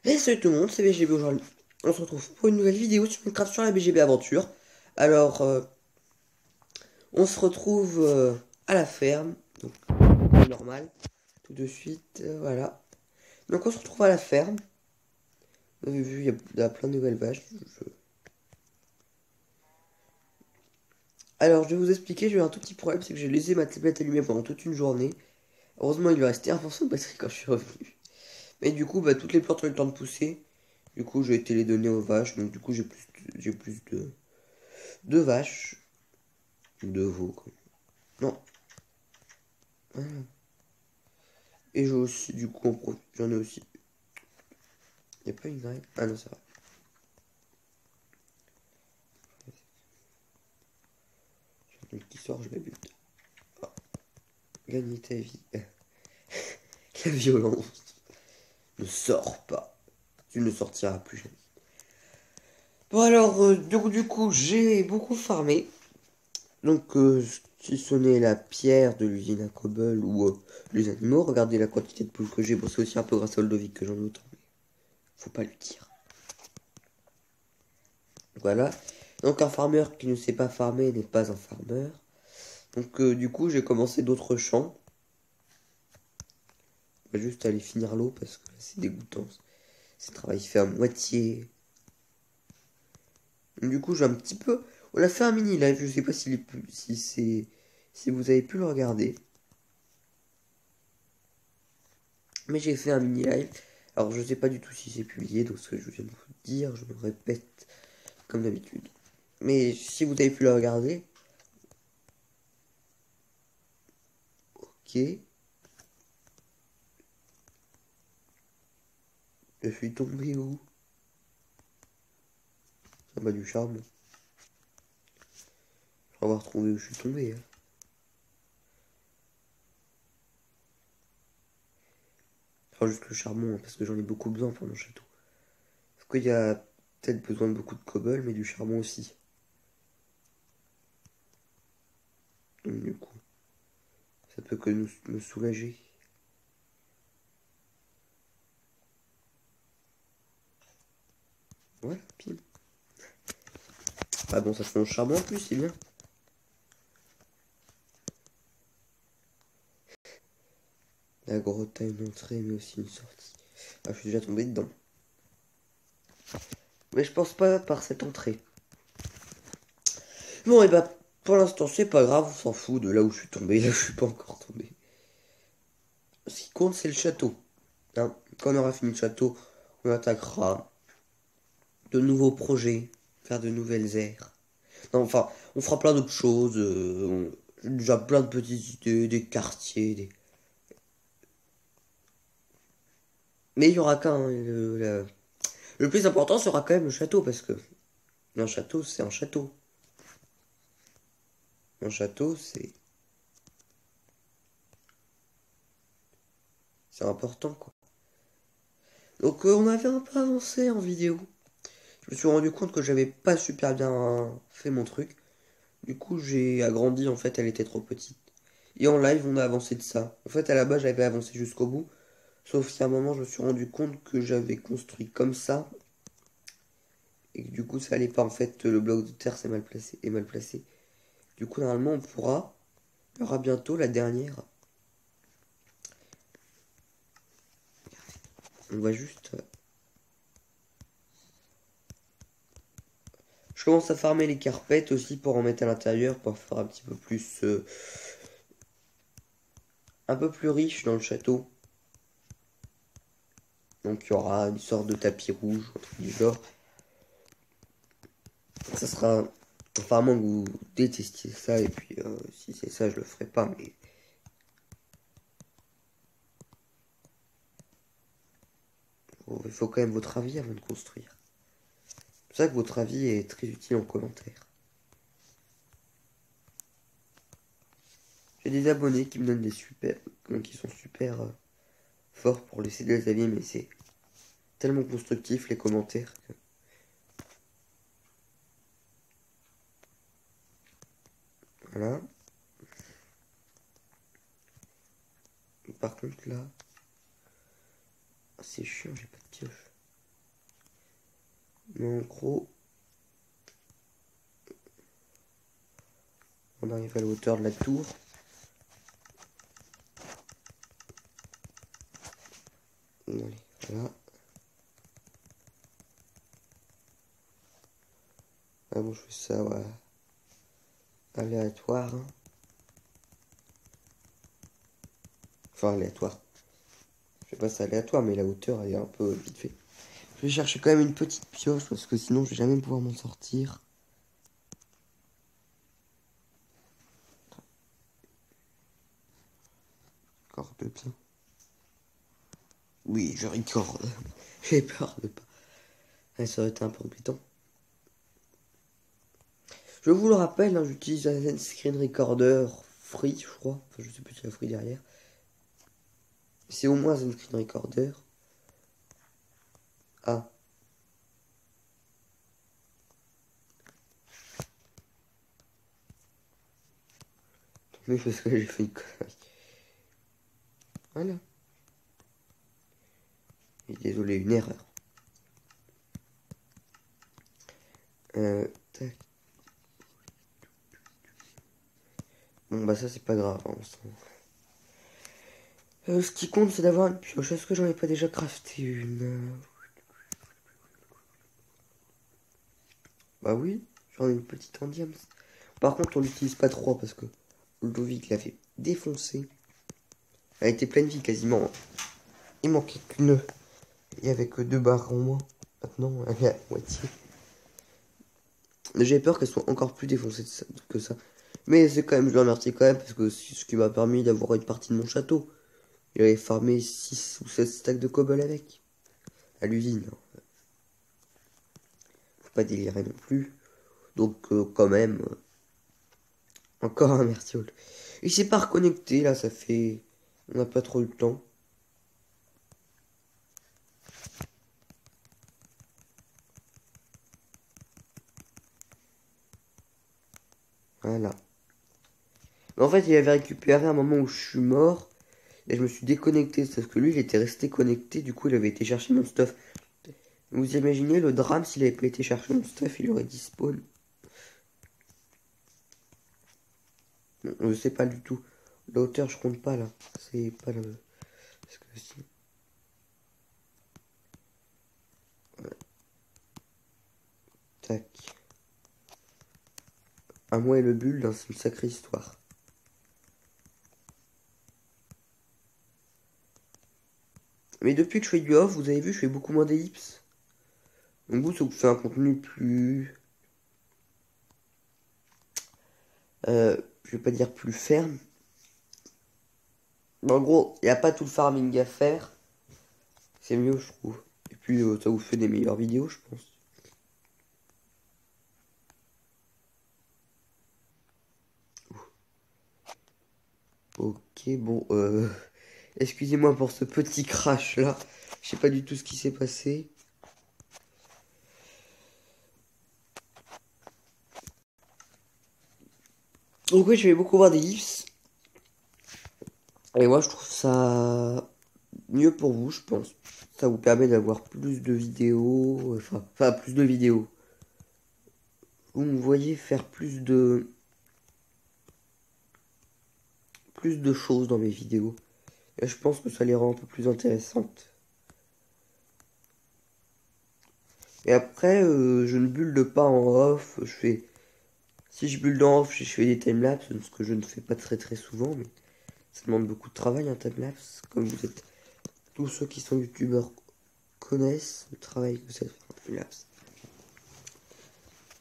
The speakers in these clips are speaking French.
Et salut tout le monde, c'est BGB aujourd'hui. On se retrouve pour une nouvelle vidéo sur Minecraft sur la BGB Aventure. Alors, on se retrouve à la ferme, donc normal, tout de suite, voilà. Donc on se retrouve à la ferme. Vous avez vu, il y a plein de nouvelles vaches. Alors, je vais vous expliquer, j'ai eu un tout petit problème, c'est que j'ai laissé ma tablette allumée pendant toute une journée. Heureusement, il lui restait 1% de batterie quand je suis revenu. Mais du coup, toutes les plantes ont eu le temps de pousser. Du coup, j'ai été les donner aux vaches, donc du coup, j'ai plus de vaches. De veaux, quoi. Non. Voilà. Et j'ai aussi, du coup, j'en ai aussi. Il n'y a pas une graine. Ah non, c'est vrai. J'en ai une qui sort, je la bute. Ah, gagner ta vie. La violence ne sort pas. Tu ne sortiras plus jamais. Bon alors, du coup, j'ai beaucoup farmé. Donc, si ce n'est la pierre de l'usine à cobble ou les animaux, regardez la quantité de poules que j'ai. Bon, c'est aussi un peu grâce à Ludovic que j'en ai autant, mais faut pas lui dire. Voilà. Donc, un farmer qui ne sait pas farmer n'est pas un farmer. Donc, du coup, j'ai commencé d'autres champs. On va juste aller finir l'eau parce que c'est dégoûtant. Ce travail fait à moitié. Donc, du coup, j'ai un petit peu. On a fait un mini live. Je sais pas si c'est. Si vous avez pu le regarder. Mais j'ai fait un mini live. Alors, je sais pas du tout si c'est publié. Donc, ce que je viens de vous dire, je me répète comme d'habitude. Mais si vous avez pu le regarder. Ok. Je suis tombé où? Ça m'a du charme. Je vais avoir trouvé où je suis tombé. Hein. Enfin, juste le charbon, hein, parce que j'en ai beaucoup besoin pour mon château. Sauf qu'il y a peut-être besoin de beaucoup de cobble, mais du charbon aussi. Donc, du coup, ça peut que me soulager. Ouais, pile. Ah bon, ça fait mon charbon en plus, c'est bien. La grotte a une entrée, mais aussi une sortie. Ah, je suis déjà tombé dedans. Mais je pense pas par cette entrée. Bon, et bah, pour l'instant, c'est pas grave, on s'en fout de là où je suis tombé. Là, je suis pas encore tombé. Ce qui compte, c'est le château. Hein. Quand on aura fini le château, on attaquera de nouveaux projets, faire de nouvelles aires. Non, enfin, on fera plein d'autres choses. J'ai déjà plein de petites idées, des quartiers, des... Mais il y aura qu'un. Le plus important sera quand même le château, parce que un château, c'est un château. Un château, c'est important, quoi. Donc, on avait un peu avancé en vidéo. Je me suis rendu compte que j'avais pas super bien fait mon truc. Du coup, j'ai agrandi, en fait, elle était trop petite. Et en live, on a avancé de ça. En fait, à la base, j'avais avancé jusqu'au bout. Sauf si à un moment, je me suis rendu compte que j'avais construit comme ça. Et que du coup, ça allait pas. En fait, le bloc de terre s'est mal placé, est mal placé. Du coup, normalement, on pourra. Il y aura bientôt la dernière. On va juste. Je commence à farmer les carpettes aussi pour en mettre à l'intérieur. Pour faire un petit peu plus. Un peu plus riche dans le château. Donc, il y aura une sorte de tapis rouge, un truc du genre. Ça sera. Enfin, à moins que vous détestiez ça. Et puis, si c'est ça, je le ferai pas. Mais il faut quand même votre avis avant de construire. C'est pour ça que votre avis est très utile en commentaire. J'ai des abonnés qui me donnent des super, qui sont super forts pour laisser des avis, mais c'est tellement constructif les commentaires que... Voilà. Et par contre là, c'est chiant, j'ai pas de pioche. Mais en gros, on arrive à la hauteur de la tour. Allez, voilà. Ah bon, je fais ça, voilà. Aléatoire. Hein. Enfin, aléatoire. Je sais pas si c'est aléatoire, mais la hauteur elle est un peu vite fait. Je vais chercher quand même une petite pioche parce que sinon je vais jamais pouvoir m'en sortir. Recorde bien. Oui, je recorde. J'ai peur de pas. Ouais, ça aurait été un peu embêtant. Je vous le rappelle, hein, j'utilise un screen recorder free, je crois. Enfin, je sais plus si il y a free derrière. C'est au moins un screen recorder. Ah. Mais parce que j'ai fait une connerie. Voilà. Et désolé, une erreur. Tac. Bon bah ça c'est pas grave. Hein, ce qui compte c'est d'avoir une pioche. Est-ce que j'en ai pas déjà crafté une? Bah oui, j'en ai une petite en diams. Par contre on l'utilise pas trop parce que Ludovic l'avait défoncé. Elle était pleine vie quasiment. Il manquait qu'une. Il y avait que 2 barres en moins. Maintenant elle est à moitié. J'ai peur qu'elle soit encore plus défoncée que ça. Mais c'est quand même, je le remercie quand même parce que c'est ce qui m'a permis d'avoir une partie de mon château. Il avait farmé 6 ou 7 stacks de cobble avec. À l'usine. Faut pas délirer non plus. Donc quand même, encore un merci. Il s'est pas reconnecté là, ça fait... On n'a pas trop eu le temps. Voilà. Mais en fait, il avait récupéré un moment où je suis mort. Et je me suis déconnecté. Parce que lui, il était resté connecté. Du coup, il avait été chercher mon stuff. Vous imaginez le drame s'il avait pas été chercher mon stuff, il aurait dit spawn. Je sais pas du tout. La hauteur, je compte pas là. C'est pas le. Parce que si. Ouais. Tac. À moi et le bulle, hein, c'est une sacrée histoire. Mais depuis que je fais du off, vous avez vu, je fais beaucoup moins d'ellipses. Donc vous, ça vous fait un contenu plus... je vais pas dire plus ferme. Mais en gros, il n'y a pas tout le farming à faire. C'est mieux, je trouve. Et puis, ça vous fait des meilleures vidéos, je pense. Ok, bon, excusez-moi pour ce petit crash là. Je sais pas du tout ce qui s'est passé. Donc oui, je vais beaucoup voir des gifs. Et moi, je trouve ça mieux pour vous, je pense. Ça vous permet d'avoir plus de vidéos. Enfin, plus de vidéos. Vous me voyez faire plus de choses dans mes vidéos. Et je pense que ça les rend un peu plus intéressantes. Et après, je ne bulle pas en off. Si je bulle en off, je fais des timelapses, ce que je ne fais pas très très souvent, mais ça demande beaucoup de travail un timelapse. Comme vous êtes tous ceux qui sont youtubeurs connaissent le travail que ça fait un timelapse.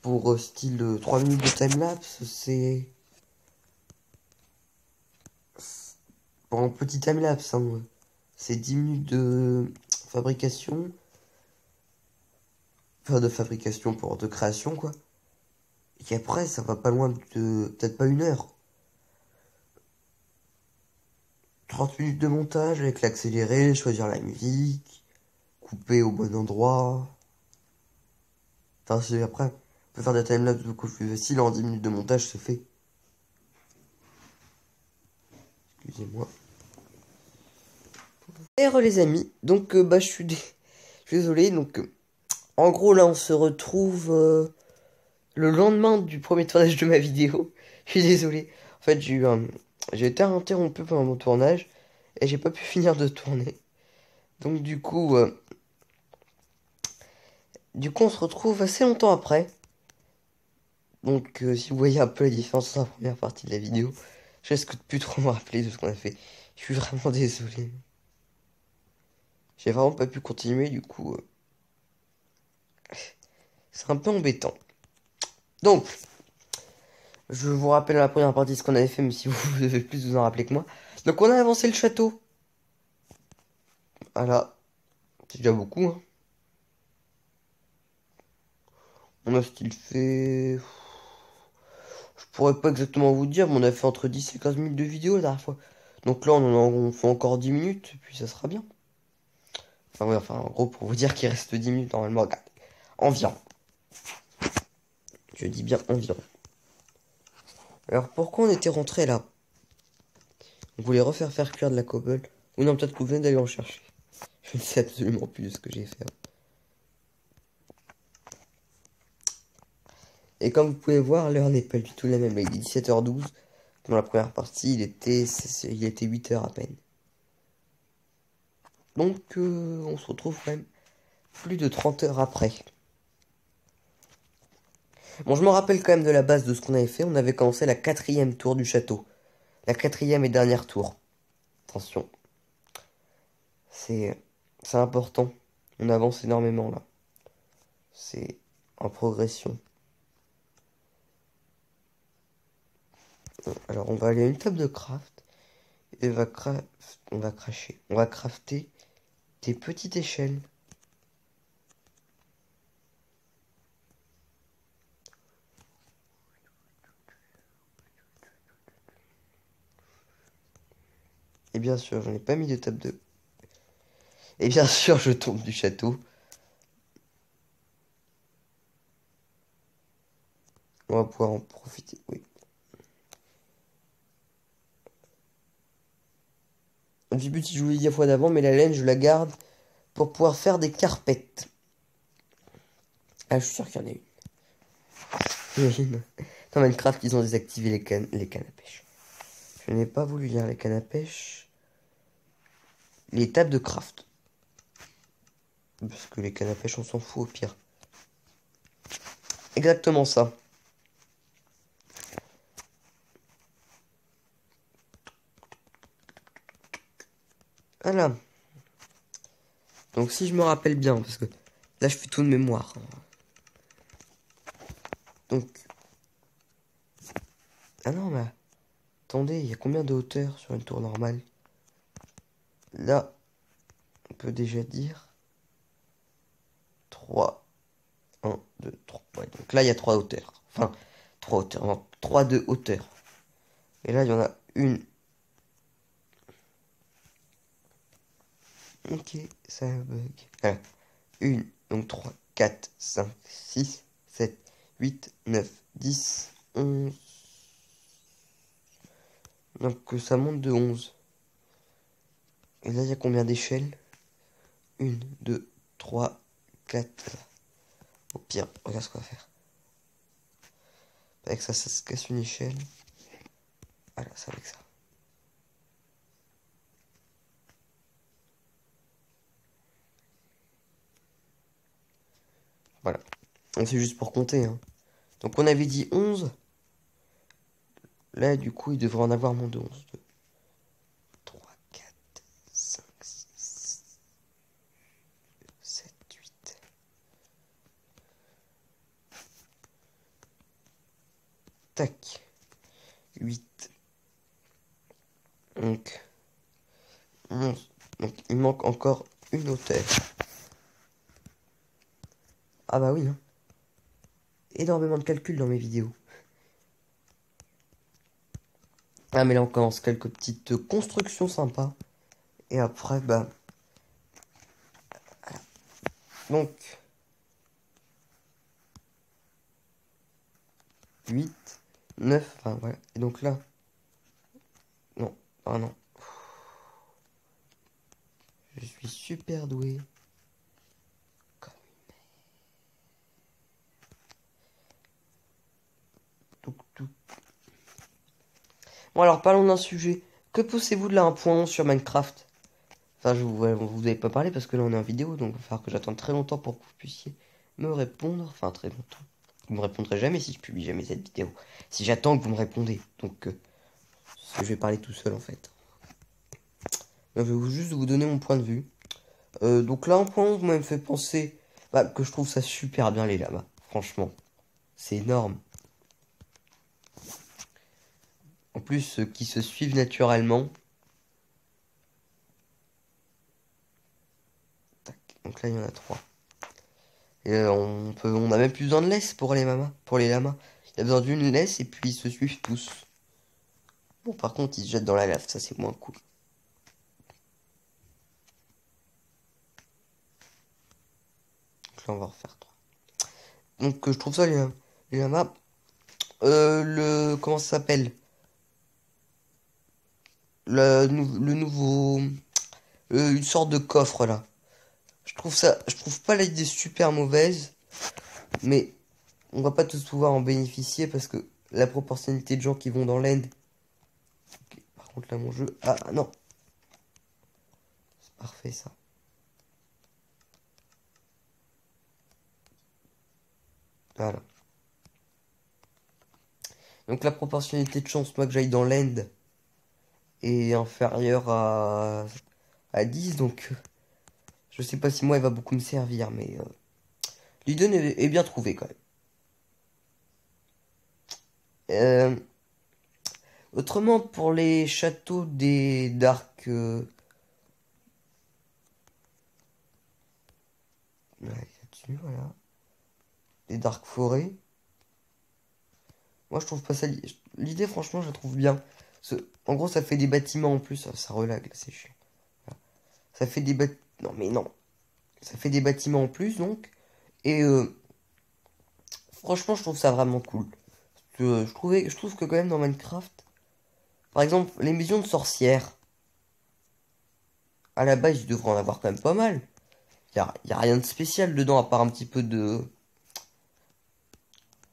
Pour style 3 minutes de timelapse, c'est... Pour un petit timelapse, hein, c'est 10 minutes de fabrication. Enfin, de fabrication de création, quoi. Et après, ça va pas loin de... Peut-être pas 1 heure. 30 minutes de montage avec l'accéléré, choisir la musique, couper au bon endroit. Enfin, après, on peut faire des timelapses beaucoup plus faciles. En 10 minutes de montage, c'est fait. Excusez-moi. Et les amis, donc bah je suis désolé, donc En gros, là, on se retrouve le lendemain du premier tournage de ma vidéo. Je suis désolé. En fait, j'ai été interrompu pendant mon tournage et j'ai pas pu finir de tourner. Donc, du coup, on se retrouve assez longtemps après. Donc, si vous voyez un peu la différence dans la première partie de la vidéo, je risque de plus trop me rappeler de ce qu'on a fait. Je suis vraiment désolé. J'ai vraiment pas pu continuer, du coup, c'est un peu embêtant. Donc, je vous rappelle la première partie de ce qu'on avait fait, même si vous devez plus vous en rappeler que moi. Donc, on a avancé le château. Voilà, c'est déjà beaucoup, hein. On a style fait... Je pourrais pas exactement vous dire, mais on a fait entre 10 et 15 minutes de vidéo la dernière fois. Donc là, on fait encore 10 minutes, puis ça sera bien. Enfin, ouais, enfin, en gros, pour vous dire qu'il reste 10 minutes normalement. Regarde. Environ. Je dis bien environ. Alors, pourquoi on était rentré là? On voulait refaire cuire de la cobble. Ou non, peut-être que vous venez d'aller en chercher. Je ne sais absolument plus de ce que j'ai fait. Et comme vous pouvez voir, l'heure n'est pas du tout la même. Il est 17h12. Dans la première partie, il était 8h à peine. Donc, on se retrouve quand même plus de 30 heures après. Bon, je me rappelle quand même de la base de ce qu'on avait fait. On avait commencé la 4e tour du château. La 4e et dernière tour. Attention. C'est c'est important. On avance énormément là. C'est en progression. Alors, on va aller à une table de craft. Et on va cracher. On va crafter des petites échelles. Et bien sûr, je n'ai pas mis de table de... Et bien sûr, je tombe du château. On va pouvoir en profiter, oui. Au début, je vous l'ai dit la fois d'avant, mais la laine, je la garde pour pouvoir faire des carpettes. Ah, je suis sûr qu'il y en a une. Imagine. Dans Minecraft, ils ont désactivé les cannes à pêche. Je n'ai pas voulu lire les cannes à pêche. Les tables de craft. Parce que les cannes à pêche, on s'en fout au pire. Exactement ça. Voilà. Donc si je me rappelle bien, parce que là je fais tout de mémoire. Donc... Ah non, mais... Attendez, il y a combien de hauteur sur une tour normale? Là, on peut déjà dire... 3. 1, 2, 3. Ouais, donc là, il y a 3 hauteurs. Enfin, 3 hauteurs. Non, 3 de hauteur. Et là, il y en a une. Ok, ça bug. Voilà. Une, donc 3, 4, 5, 6, 7, 8, 9, 10, 11. Donc ça monte de 11. Et là, il y a combien d'échelles? 1, 2, 3, 4. Au pire, regarde ce qu'on va faire. Avec ça, ça se casse une échelle. Voilà, c'est avec ça. Voilà. C'est juste pour compter, hein. Donc on avait dit 11. Là, du coup, il devrait en avoir moins de 11. 2, 3, 4, 5, 6, 7, 8. Tac. 8. Donc 11. Donc il manque encore une hauteur. Ah bah oui, hein. Énormément de calculs dans mes vidéos. Ah mais là on commence quelques petites constructions sympas. Et après, bah... Donc... 8, 9, enfin voilà. Et donc là... Non, ah non. Je suis super doué. Touc. Bon alors parlons d'un sujet. Que pensez-vous de la 1.11 sur Minecraft? Enfin vous avez pas parlé parce que là on est en vidéo, donc il va falloir que j'attende très longtemps pour que vous puissiez me répondre. Enfin très longtemps. Vous me répondrez jamais si je publie jamais cette vidéo. Si j'attends que vous me répondez. Donc je vais parler tout seul en fait. Je vais juste vous donner mon point de vue. Donc là 1.11 moi il me fait penser que je trouve ça super bien les lamas. Franchement. C'est énorme. En plus, qui se suivent naturellement. Tac. Donc là, il y en a 3. Et on a même plus besoin de laisse pour les mamas, pour les lamas. Il y a besoin d'une laisse et puis ils se suivent tous. Bon, par contre, ils se jettent dans la lave, ça c'est moins cool. Donc là, on va refaire 3. Donc je trouve ça les lamas. Comment ça s'appelle? Le nouveau, une sorte de coffre là. Je trouve pas l'idée super mauvaise, mais on va pas tous pouvoir en bénéficier parce que la proportionnalité de gens qui vont dans l'end. Ok, par contre là mon jeu, ah non, c'est parfait ça. Voilà. Donc la proportionnalité de chance, moi que j'aille dans l'end est inférieure à 10, donc je sais pas si moi elle va beaucoup me servir, mais l'idée est bien trouvée quand même. Autrement, pour les châteaux des Dark... ouais, là-dessus, voilà. Les Dark Forêts. Moi, je trouve pas ça... L'idée, franchement, je la trouve bien. En gros, ça fait des bâtiments en plus. Ça relag, là, c'est chiant. Voilà. Ça fait des bâtiments... Non, mais non. Ça fait des bâtiments en plus, donc. Et franchement, je trouve ça vraiment cool. Je trouve que quand même, dans Minecraft... Par exemple, les maisons de sorcières... À la base, ils devraient en avoir quand même pas mal. Y a rien de spécial dedans, à part un petit peu de...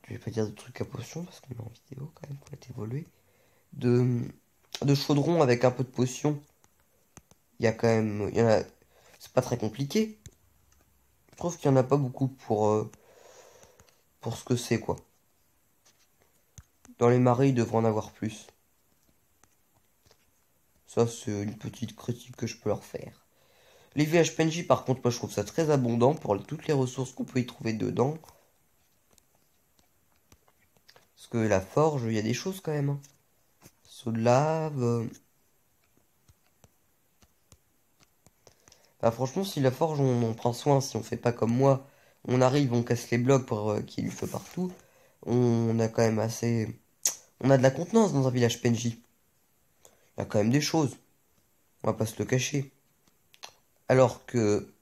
Je vais pas dire de trucs à potion, parce qu'on est en vidéo quand même, pour être évolué. De, de chaudron avec un peu de potion. Il y a quand même... c'est pas très compliqué. Je trouve qu'il y en a pas beaucoup pour ce que c'est, quoi. Dans les marais, ils devraient en avoir plus. Ça, c'est une petite critique que je peux leur faire. Les VH PNJ, par contre, moi, je trouve ça très abondant pour toutes les ressources qu'on peut y trouver dedans. Parce que la forge, il y a des choses quand même. Hein. Saut de lave. Bah, franchement, si la forge, on en prend soin, si on fait pas comme moi, on arrive, on casse les blocs pour qu'il y ait du feu partout. On a quand même assez. On a de la contenance dans un village PNJ. Il y a quand même des choses. On va pas se le cacher. Alors que.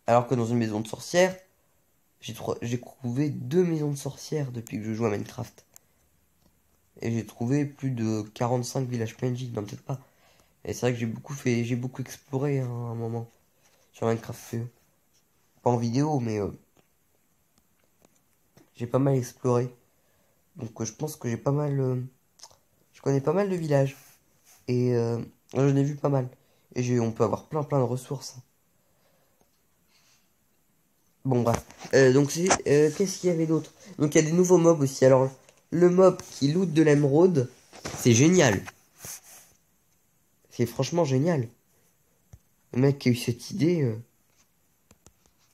Alors que dans une maison de sorcière, j'ai trouvé 2 maisons de sorcières depuis que je joue à Minecraft. Et j'ai trouvé plus de 45 villages PNJ. Non, peut-être pas. Et c'est vrai que j'ai beaucoup exploré hein, à un moment. Sur Minecraft. Pas en vidéo, mais j'ai pas mal exploré. Donc je pense que j'ai pas mal... je connais pas mal de villages. Et j'en ai vu pas mal. Et on peut avoir plein de ressources. Bon bref. Donc qu'est-ce qu'il y avait d'autre? Donc il y a des nouveaux mobs aussi. Alors le mob qui loot de l'émeraude, c'est génial. C'est franchement génial. Le mec qui a eu cette idée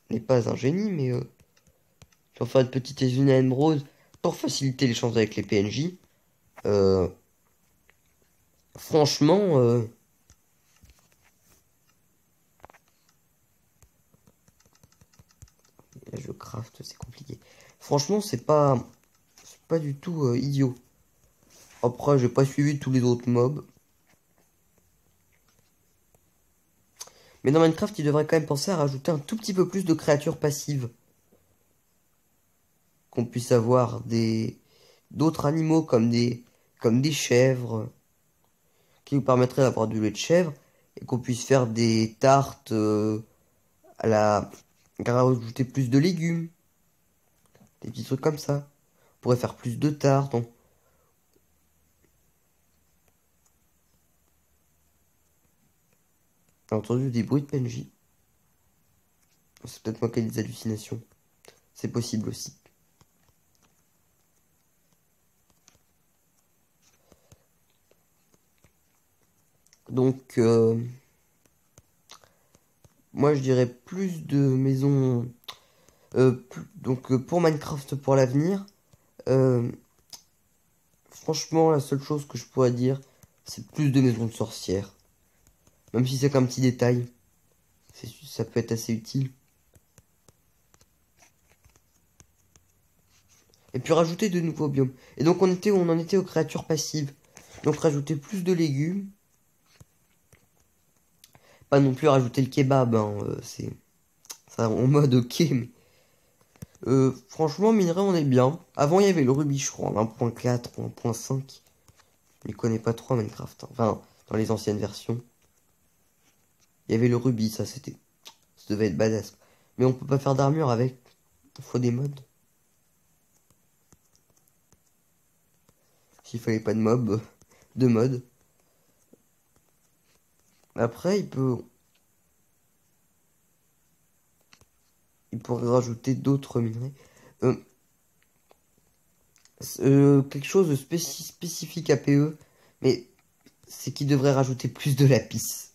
n'est pas un génie, mais je vais faire une petite usine à émeraude pour faciliter les chances avec les PNJ. Euh, franchement, là, je craft, c'est compliqué. Franchement, c'est pas du tout idiot. Après, j'ai pas suivi tous les autres mobs. Mais dans Minecraft, il devrait quand même penser à rajouter un tout petit peu plus de créatures passives. Qu'on puisse avoir d'autres animaux comme des chèvres qui nous permettraient d'avoir du lait de chèvre et qu'on puisse faire des tartes rajouter plus de légumes, Des petits trucs comme ça. On pourrait faire plus de tartes. J'ai entendu des bruits de PNJ. C'est peut-être moi qui ai des hallucinations. C'est possible aussi. Donc, moi je dirais plus de maisons. Pour Minecraft pour l'avenir, euh, franchement, la seule chose que je pourrais dire, c'est plus de maisons de sorcières. Même si c'est qu'un petit détail, ça peut être assez utile. Et puis rajouter de nouveaux biomes. Et donc on en était aux créatures passives. Donc rajouter plus de légumes. Pas non plus rajouter le kebab, hein, c'est ça en mode ok, mais franchement minerai on est bien. Avant il y avait le rubis je crois, en 1.4 ou 1.5. Je ne connais pas trop Minecraft, hein. Enfin dans les anciennes versions. Il y avait le rubis, ça devait être badass. Mais on peut pas faire d'armure avec. Il faut des mods. S'il fallait pas de mobs, de mods. Après il pourrait rajouter d'autres minerais. Euh, Quelque chose de spécifique à PE, mais c'est qu'il devrait rajouter plus de lapis.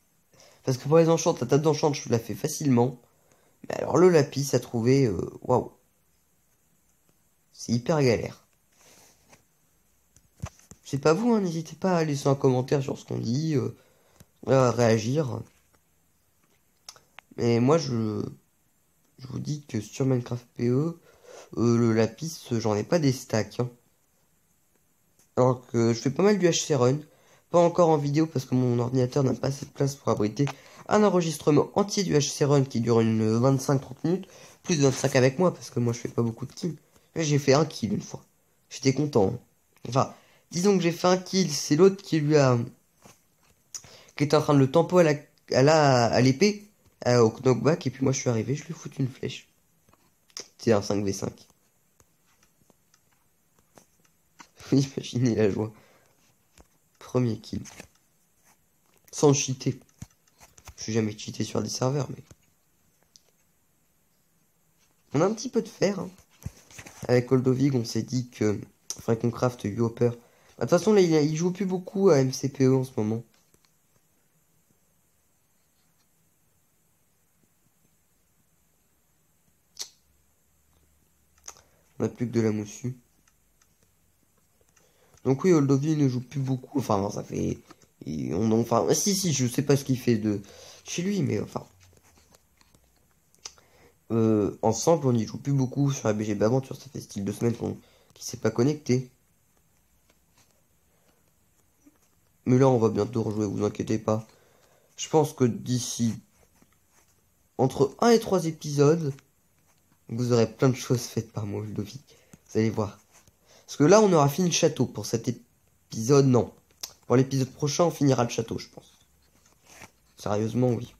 Parce que pour les enchantes, la table d'enchant, je la fais facilement. Mais alors le lapis à trouver, waouh, c'est hyper galère. Je sais pas vous, hein, n'hésitez pas à laisser un commentaire sur ce qu'on dit, à réagir. Mais moi, je vous dis que sur Minecraft PE, le lapis, j'en ai pas des stacks, hein. Alors que je fais pas mal du HC Run. Pas encore en vidéo parce que mon ordinateur n'a pas assez de place pour abriter un enregistrement entier du HC Run qui dure une 25-30 minutes. Plus de 25 avec moi parce que moi je fais pas beaucoup de kills. Mais j'ai fait un kill une fois. J'étais content, hein. Enfin, disons que j'ai fait un kill. C'est l'autre qui était en train de le tempo à l'épée, au knockback. Et puis moi je suis arrivé, je lui ai foutu une flèche. C'est un 5v5. Imaginez la joie. Premier kill. Sans cheater. Je suis jamais cheaté sur des serveurs, mais... On a un petit peu de fer, hein. Avec Oldovig, on s'est dit que... Faudrait qu'on craft U-Hopper. Bah, de toute façon, là, il joue plus beaucoup à MCPE en ce moment. On a plus que de la moussu. Donc oui, Oldovig ne joue plus beaucoup. Enfin, non, ça fait... Enfin, si, je sais pas ce qu'il fait de chez lui, mais enfin... ensemble, on y joue plus beaucoup sur la BGB Aventure. Ça fait style 2 semaines qu'il s'est pas connecté. Mais là, on va bientôt rejouer, vous inquiétez pas. Je pense que d'ici entre 1 et 3 épisodes, vous aurez plein de choses faites par moi, Ludovic. Vous allez voir. Parce que là, on aura fini le château. Pour cet épisode, non. Pour l'épisode prochain, on finira le château, je pense. Sérieusement, oui.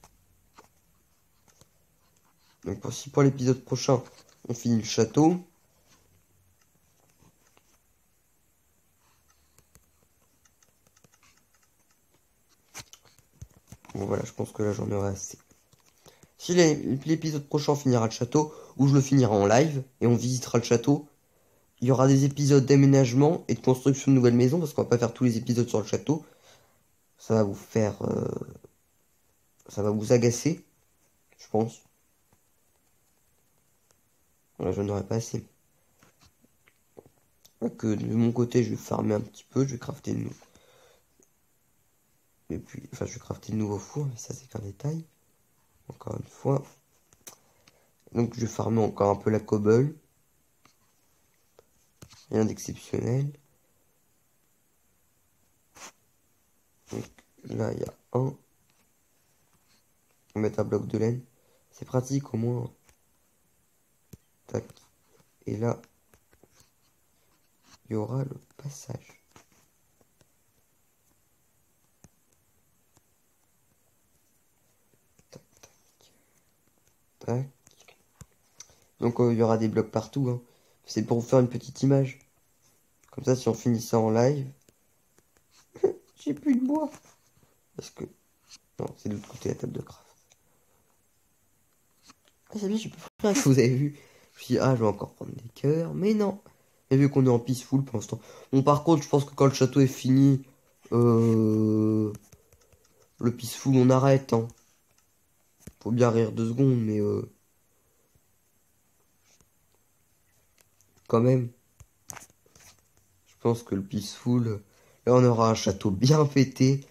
Donc, si pour l'épisode prochain, on finit le château. Bon, voilà, je pense que là, j'en aurai assez. Si l'épisode prochain, on finira le château, ou je le finirai en live, et on visitera le château, il y aura des épisodes d'aménagement et de construction de nouvelles maisons, parce qu'on va pas faire tous les épisodes sur le château. Ça va vous faire... ça va vous agacer, je pense. Voilà, je n'aurai pas assez. Donc, de mon côté, je vais farmer un petit peu, je vais crafter une... Et puis, enfin, je vais crafter de nouveaux fours, mais ça, c'est qu'un détail. Encore une fois. Donc, je vais farmer encore un peu la cobble. Rien d'exceptionnel. Donc, là, il y a un. On va mettre un bloc de laine. C'est pratique, au moins. Tac. Et là, il y aura le passage. Tac, tac. Tac. Donc, il y aura des blocs partout, hein. C'est pour vous faire une petite image. Comme ça, si on finit ça en live... J'ai plus de bois. Parce que... Non, c'est de l'autre côté la table de craft. Ah, c'est bien, je peux faire rien, vous avez vu. Je me suis dit, ah, je vais encore prendre des cœurs. Mais non. Et vu qu'on est en peaceful pour l'instant. Bon, par contre, je pense que quand le château est fini... Le peaceful, on arrête, hein. Faut bien rire 2 secondes, mais... Quand même. Je pense que le peaceful... Là, on aura un château bien pété.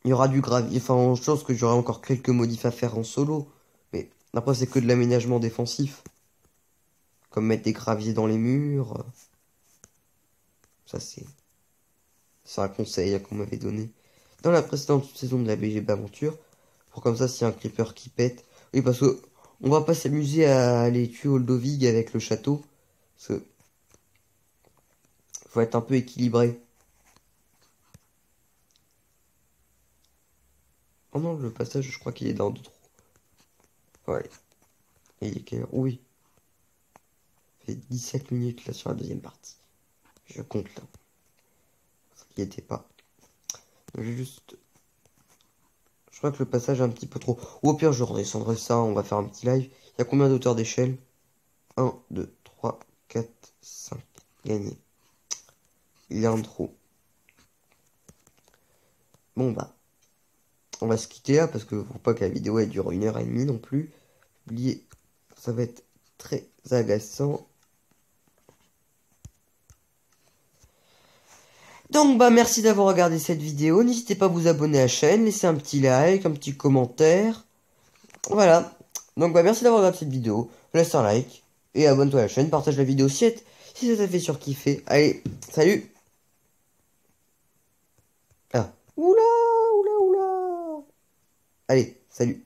Il y aura du gravier. Enfin, je pense que j'aurai encore quelques modifs à faire en solo. Mais après, c'est que de l'aménagement défensif. Comme mettre des graviers dans les murs. Ça, c'est un conseil qu'on m'avait donné. Dans la précédente saison de la BGB Aventure. Pour comme ça, s'il y a un creeper qui pète. Oui, parce que on va pas s'amuser à aller tuer Oldovig avec le château. Parce que faut être un peu équilibré. Oh non, le passage, je crois qu'il est dans deux trous. Ouais. Et il est quelle heure? Oui. Ça fait 17 minutes là sur la deuxième partie. Je compte là. Il n'y était pas. J'ai juste... Je crois que le passage est un petit peu trop. Ou au pire, je redescendrai ça. On va faire un petit live. Il y a combien d'auteurs d'échelle? 1, 2, 3, 4, 5. Gagné. Il y a un trou. Bon bah. On va se quitter là parce que faut pas que la vidéo elle dure 1h30 non plus. Oubliez, ça va être très agaçant. Donc bah merci d'avoir regardé cette vidéo. N'hésitez pas à vous abonner à la chaîne, laisser un petit like, un petit commentaire. Voilà. Donc bah merci d'avoir regardé cette vidéo. Laisse un like et abonne-toi à la chaîne. Partage la vidéo si ça t'a fait surkiffer. Allez, salut. Ah. Oula, oula, oula. Allez, salut.